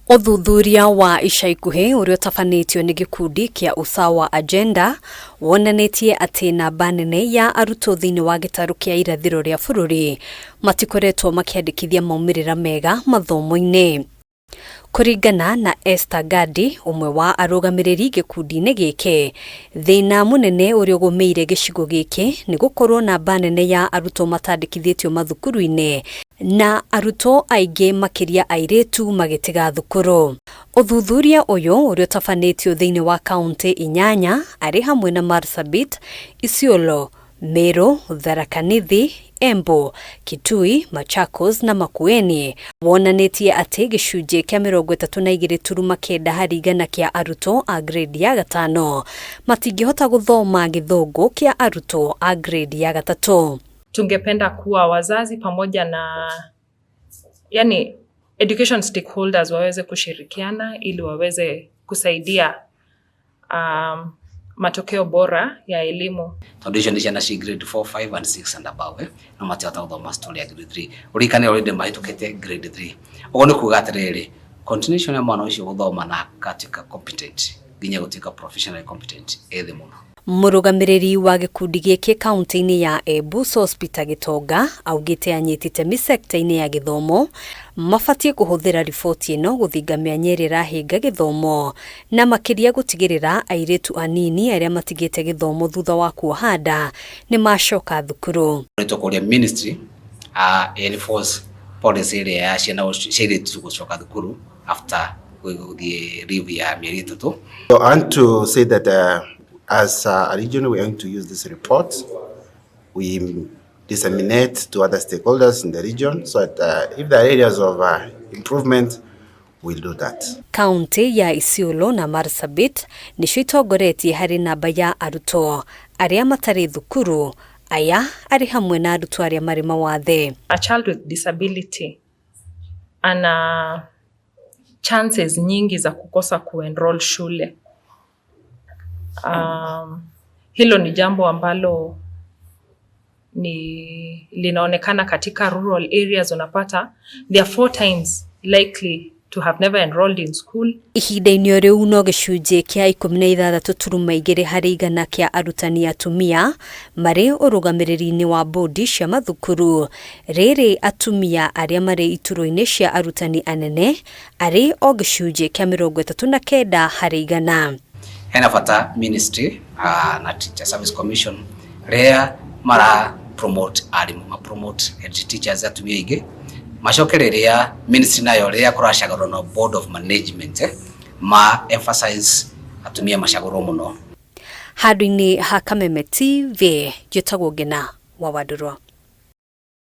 Ũthuthuria wa ica ikuhĩ ũrĩa ũtabanĩtio nĩ gĩkundi kĩa USAWA agenda wonanĩtie atĩ namba nene ya arutwo thĩinĩ wa gĩtarũ kĩa irathĩro rĩa bũrũri matikoretwo makĩandĩkithia maumĩrĩra mega mathomo-inĩ. Kũringana na Esther Gadi, ũmwe wa arũgamĩrĩri gĩkundi-inĩ gĩkĩ, thĩna mũnene ũrĩa ũgũmĩire gĩcigo gĩkĩ nĩ gũkorwo namba nene ya arutwo matandĩkithĩtio mathukuru-inĩ na arutwo aingĩ makĩria airĩtu magĩtiga thukuru. Ũthuthuria ũyũ ũrĩa ũtabanĩtio thĩinĩ wa kaunti 8 arĩ hamwe na MARSABIT, ISIOLO, MERU, Tharaka Nithi, Embu, Kitui, Machakos na Makueni wonanĩtie atĩ gĩcunjĩ kĩa 32.9 harĩ igana kĩa arutwo a grade ya gatano matingĩhota gũthoma gĩthũngũ kĩa arutwo a grade ya gatatũ. Tungependa kuwa wazazi pamoja na education stakeholders waweze kushirikiana ili waweze kusaidia matokeo bora ya elimu. Foundation ni ciana ci grade 4, 5 and 6 and above no matihota gũthoma story ya grade 3 urikane already mahĩtũkĩte grade 3. Ũguo nĩ kuuga atĩrĩrĩ, continuation ya mwana ũcio gũthoma na katika competent nginya gũtuĩka professionally competent ethĩ mũno. Mũrũgamĩrĩri wa gĩkundi gĩkĩ kaunti-inĩ ya Embu Hospital Gitonga augĩte anyitĩte mĩsekta-inĩ ya gĩthomo mabatiĩ kũhũthĩra riboti ĩno gũthinga mĩanya ĩrĩa ĩrahinga gĩthomo na makĩria gũtigĩrĩra airĩtu anini arĩa matigĩte gĩthomo thutha wa kuoha nda nĩ macoka thukuru. Tũkũria ministry enforce policy ĩrĩa ya ciana ciairĩtu gũcoka thukuru after the review ya mĩeri 3. So I want to say that as a region, we are going to use this report. We disseminate to other stakeholders in the region so that if there are areas of improvement, we'll do that. Kaunti ya ISIOLO na MARSABIT nĩcio itongoretie harĩ namba ya arutwo arĩa matarĩ thukuru, aya arĩ hamwe na arutwo arĩa marĩ mawathe. A child with disability ana chances nyingi za kukosa kuenroll shule. Hilo ni jambo ambalo linaonekana katika rural areas. Unapata they are 4 times likely to have never enrolled in school. Ihinda-inĩ rĩu no gĩcunjĩ kĩa 16.2 harĩ igana kĩa arutani atumia marĩ ũrũgamĩrĩri-inĩ wa bodi cia mathukuru. Rĩrĩ atumia arĩa marĩ iturwa-inĩ cia arutani anene arĩ o gĩcunjĩ kĩa 39 harĩ igana. Hena bata ministry na teacher service commission rea mara promote arimu promote head teachers atumia aingĩ macokereria ministry nayo rea kũracagũrwo na board of management ma emphasize atumia macagũrwo mũno. Handũ-inĩ ha Kameme TV njĩtagwo Ngina wa Wadũrwa.